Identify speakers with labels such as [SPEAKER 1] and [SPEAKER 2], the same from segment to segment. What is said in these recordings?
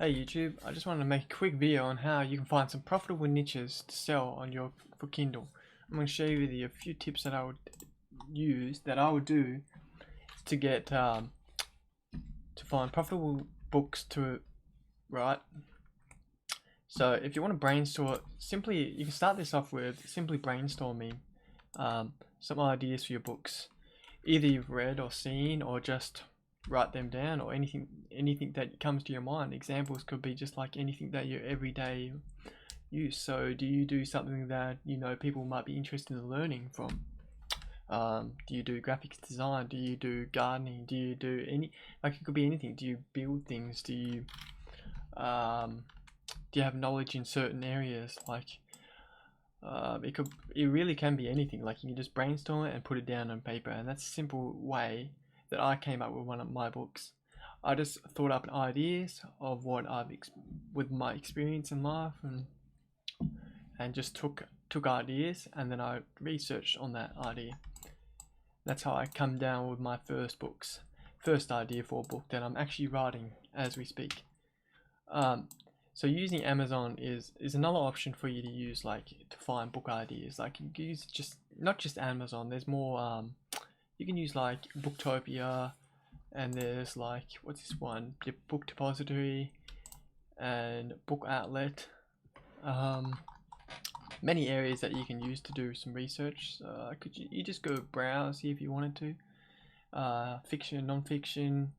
[SPEAKER 1] Hey YouTube, I just wanted to make a quick video on how you can find some profitable niches to sell on for Kindle. I'm going to share with you a few tips that I would do to get to find profitable books to write. So if you want to brainstorm, you can start this off with simply brainstorming some ideas for your books, either you've read or seen, or just write them down, or anything that comes to your mind. Examples could be just like anything that you everyday use. So do you do something that people might be interested in learning from? Do you do graphics design? Do you do gardening? Do you do it could be anything. Do you build things? Do you have knowledge in certain areas? It really can be anything. Like, you can just brainstorm it and put it down on paper, and that's a simple way that I came up with one of my books. I just thought up ideas of what with my experience in life, and just took ideas, and then I researched on that idea. That's how I come down with my first idea for a book that I'm actually writing as we speak. So using Amazon is another option for you to use, to find book ideas. Like, you can use not just Amazon. There's more. You can use like Booktopia, and there's what's this one? Your Book Depository and Book Outlet. Many areas that you can use to do some research. You just go browse here if you wanted to. Fiction, non-fiction.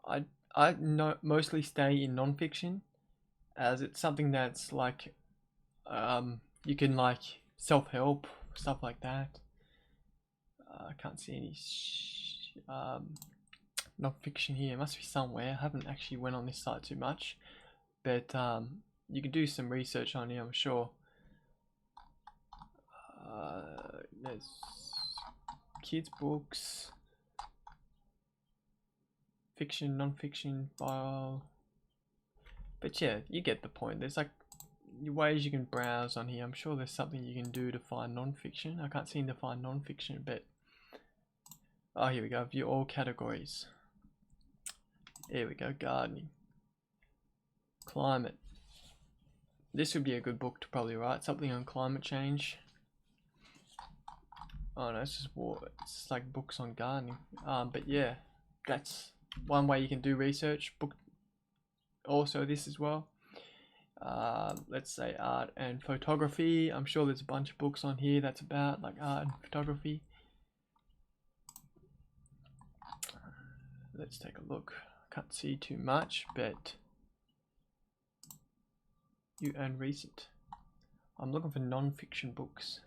[SPEAKER 1] I mostly stay in non-fiction, as it's something that's you can self-help, stuff like that. I can't see any non-fiction here. It must be somewhere. I haven't actually went on this site too much, but you can do some research on here, I'm sure. There's kids books, fiction, non-fiction, bio. But yeah, you get the point. There's ways you can browse on here. I'm sure there's something you can do to find non-fiction. I can't seem to find non-fiction, but oh, here we go. View all categories. There we go. Gardening, climate. This would be a good book to probably write, something on climate change. Oh no, it's just water. It's just like books on gardening. But yeah, that's one way you can do research. Also this as well. Let's say art and photography. I'm sure there's a bunch of books on here that's about art and photography. Let's take a look. Can't see too much, but you earn recent. I'm looking for non-fiction books,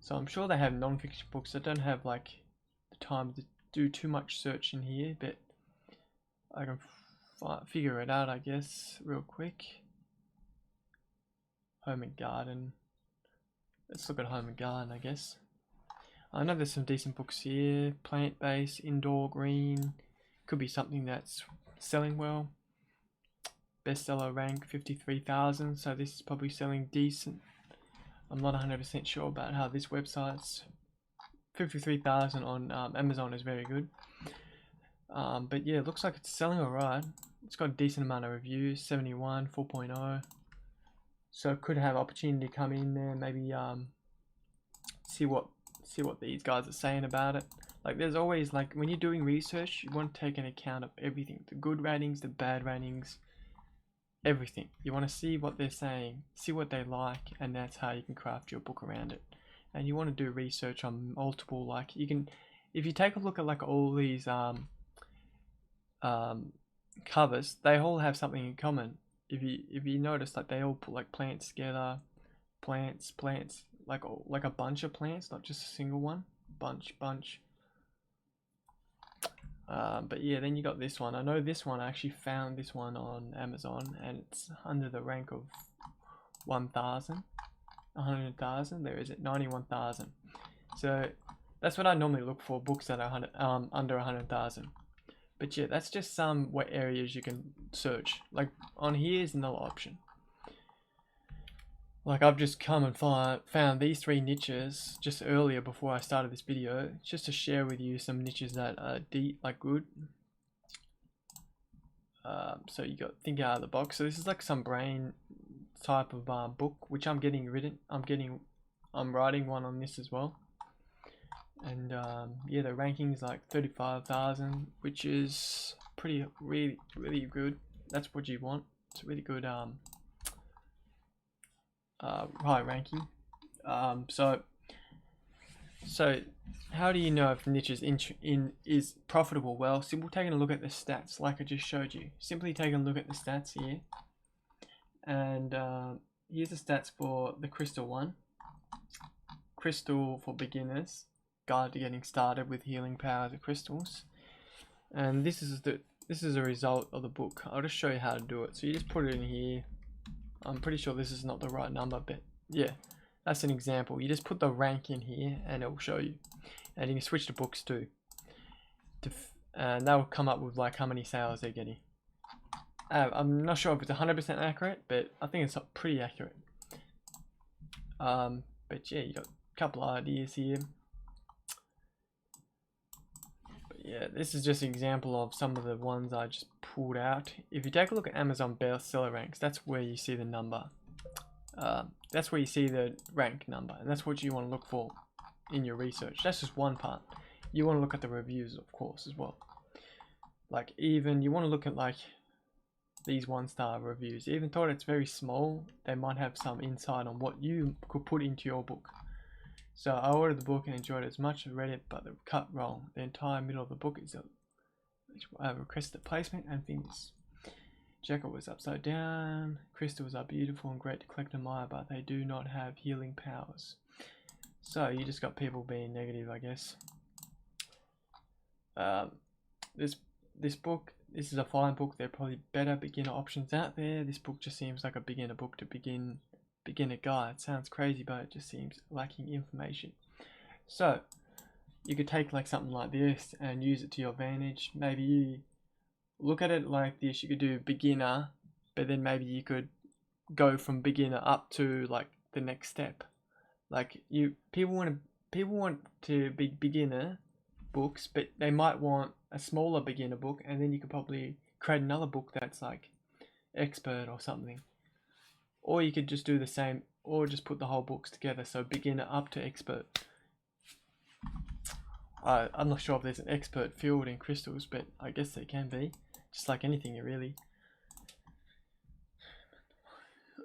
[SPEAKER 1] so I'm sure they have non-fiction books. I don't have the time to do too much search in here, but I can figure it out, I guess, real quick. Home and garden. Let's look at home and garden, I guess. I know there's some decent books here. Plant-based, indoor, green. Could be something that's selling well. Bestseller rank 53,000, so this is probably selling decent. I'm not 100% sure about how this website's. 53,000 on Amazon is very good. But yeah, it looks like it's selling alright. It's got a decent amount of reviews, 71, 4.0. So it could have opportunity to come in there, maybe see what these guys are saying about it. There's always, when you're doing research, you want to take into account of everything, the good ratings, the bad ratings, everything. You want to see what they're saying, see what they like, and that's how you can craft your book around it. And you want to do research on multiple, if you take a look at all these covers, they all have something in common. If you notice, they all put plants together, plants, like a bunch of plants, not just a single one, bunch. But yeah, then you got this one. I know this one. I actually found this one on Amazon, and it's under the rank of 1,000. There is it, 91,000. So that's what I normally look for, books that are under 100,000. But yeah, that's just some areas you can search. On here is another option. I've just come and found these 3 niches just earlier before I started this video, just to share with you some niches that are good. So you got think out of the box. So this is like some brain type of book, which I'm getting written. I'm writing one on this as well. And yeah, the ranking's like 35,000, which is really good. That's what you want. It's a really good high ranking. So how do you know if niche is profitable? Well, simply taking a look at the stats, like I just showed you. Simply taking a look at the stats here, and here's the stats for the Crystal one. Crystal for beginners, guide to getting started with healing powers of crystals. And this is a result of the book. I'll just show you how to do it. So you just put it in here. I'm pretty sure this is not the right number, but yeah, that's an example. You just put the rank in here and it will show you. And you can switch to books too. And that will come up with like how many sales they're getting. I'm not sure if it's 100% accurate, but I think it's pretty accurate. But yeah, you got a couple of ideas here. But yeah, this is just an example of some of the ones I just pulled out. If you take a look at Amazon bestseller ranks, that's where you see the number. That's where you see the rank number, and that's what you want to look for in your research. That's just one part. You want to look at the reviews, of course, as well. Like, even you want to look at like these 1-star reviews. Even though it's very small, they might have some insight on what you could put into your book. So I ordered the book and enjoyed it as much as I read it, but the cut wrong. The entire middle of the book is I requested placement and things. Jacket was upside down. Crystals are beautiful and great to collect and admire, but they do not have healing powers. So you just got people being negative, I guess. This book, this is a fine book. There are probably better beginner options out there. This book just seems like a beginner book to beginner guide. Sounds crazy, but it just seems lacking information. So you could take like something like this and use it to your advantage. Maybe you look at it like this. You could do beginner, but then maybe you could go from beginner up to like the next step. Like people want to be beginner books, but they might want a smaller beginner book, and then you could probably create another book that's like expert or something. Or you could just do the same, or just put the whole books together, so beginner up to expert. I'm not sure if there's an expert field in crystals, but I guess there can be. Just like anything, really.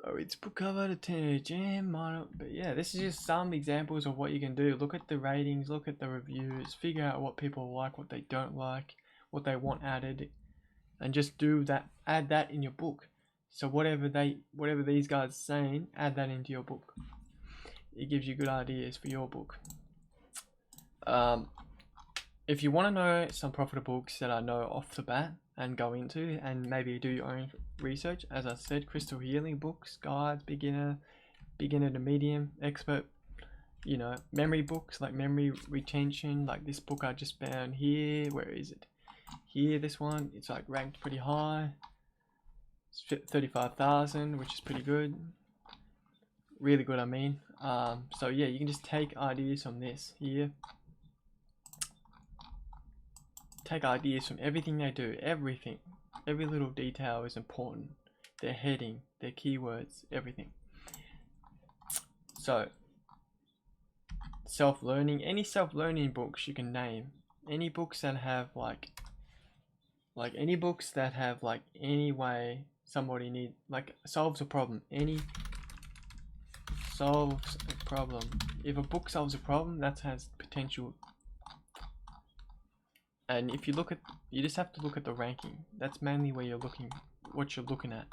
[SPEAKER 1] Oh, it's book cover to 10 jam model. But yeah, this is just some examples of what you can do. Look at the ratings, look at the reviews, figure out what people like, what they don't like, what they want added, and just do that. Add that in your book. So whatever these guys are saying, add that into your book. It gives you good ideas for your book. If you want to know some profitable books that I know off the bat and go into, and maybe do your own research, as I said, crystal healing books, guides, beginner to medium, expert, you know, memory books like memory retention, like this book I just found here. Where is it? Here, this one, it's like ranked pretty high. It's 35,000, which is pretty good. Really good, I mean. So yeah, you can just take ideas from this here. Take ideas from everything they do, everything. Every little detail is important. Their heading, their keywords, everything. So, self-learning, any self-learning books you can name. Any books that have like any books that have like any way somebody solves a problem. Any solves a problem. If a book solves a problem, that has potential. And if you look at, you just have to look at the ranking. That's mainly where you're looking, what you're looking at.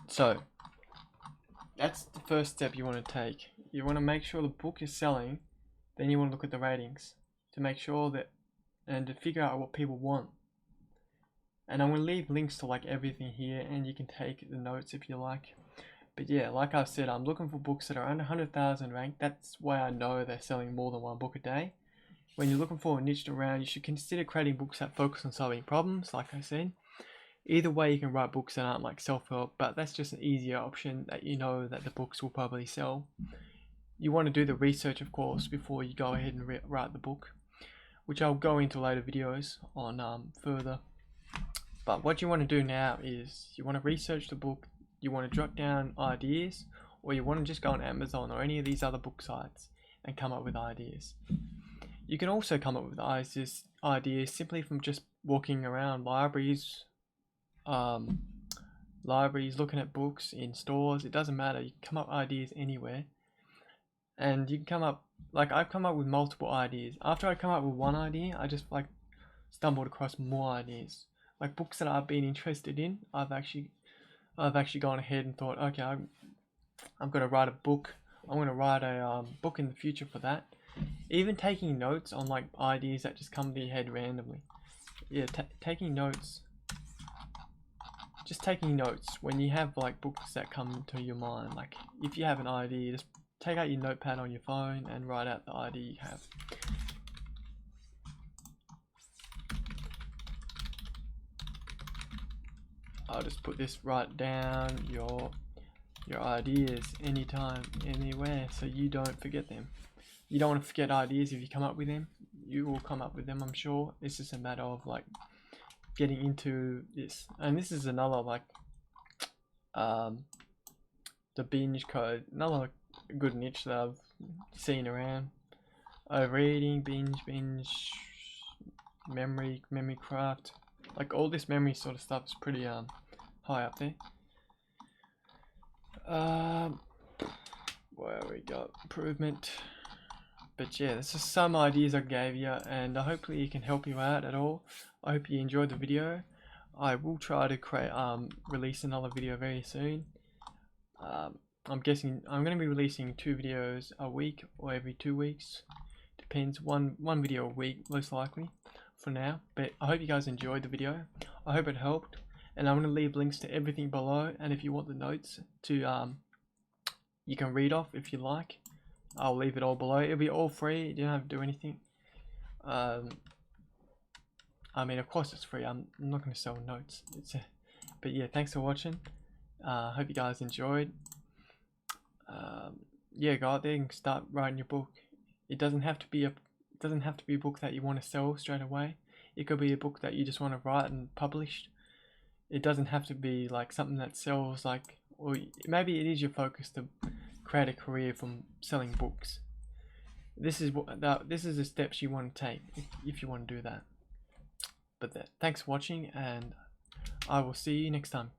[SPEAKER 1] So that's the first step you want to take. You want to make sure the book is selling. Then you want to look at the ratings to make sure that, and to figure out what people want. And I'm going to leave links to like everything here, and you can take the notes if you like. But yeah, like I've said, I'm looking for books that are under 100,000 ranked. That's why I know they're selling more than one book a day. When you're looking for a niche around, you should consider creating books that focus on solving problems, like I said. Either way, you can write books that aren't like self-help, but that's just an easier option that you know that the books will probably sell. You want to do the research, of course, before you go ahead and write the book, which I'll go into later videos on further. But what you want to do now is you want to research the book, you want to jot down ideas, or you want to just go on Amazon or any of these other book sites and come up with ideas. You can also come up with ideas simply from just walking around libraries, looking at books in stores. It doesn't matter. You can come up with ideas anywhere, and you can come up, like I've come up with multiple ideas. After I come up with one idea, I just like stumbled across more ideas, like books that I've been interested in. I've actually gone ahead and thought, okay, I'm going to write a book. I'm going to write a book in the future for that. Even taking notes on like ideas that just come to your head randomly. Yeah, taking notes. Just taking notes when you have like books that come to your mind. Like if you have an idea, just take out your notepad on your phone and write out the idea you have. I'll just put this right down, your ideas, anytime, anywhere, so you don't forget them. You don't want to forget ideas. If you come up with them, you will come up with them, I'm sure. It's just a matter of like getting into this. And this is another like the binge code, another good niche that I've seen around. Overeating, binge, memory craft. Like all this memory sort of stuff is pretty high up there. Where we got improvement. But yeah, this is some ideas I gave you, and hopefully it can help you out at all. I hope you enjoyed the video. I will try to release another video very soon. I'm guessing I'm going to be releasing 2 videos a week or every 2 weeks. Depends, one video a week most likely for now. But I hope you guys enjoyed the video. I hope it helped, and I'm going to leave links to everything below. And if you want the notes to you can read off if you like. I'll leave it all below. It'll be all free. You don't have to do anything. I mean, of course it's free. I'm not going to sell notes. But yeah, thanks for watching. Hope you guys enjoyed. Yeah, go out there and start writing your book. It doesn't have to be a book that you want to sell straight away. It could be a book that you just want to write and publish. It doesn't have to be like something that sells, like, or maybe it is your focus to create a career from selling books. This is the steps you want to take if you want to do that. But thanks for watching, and I will see you next time.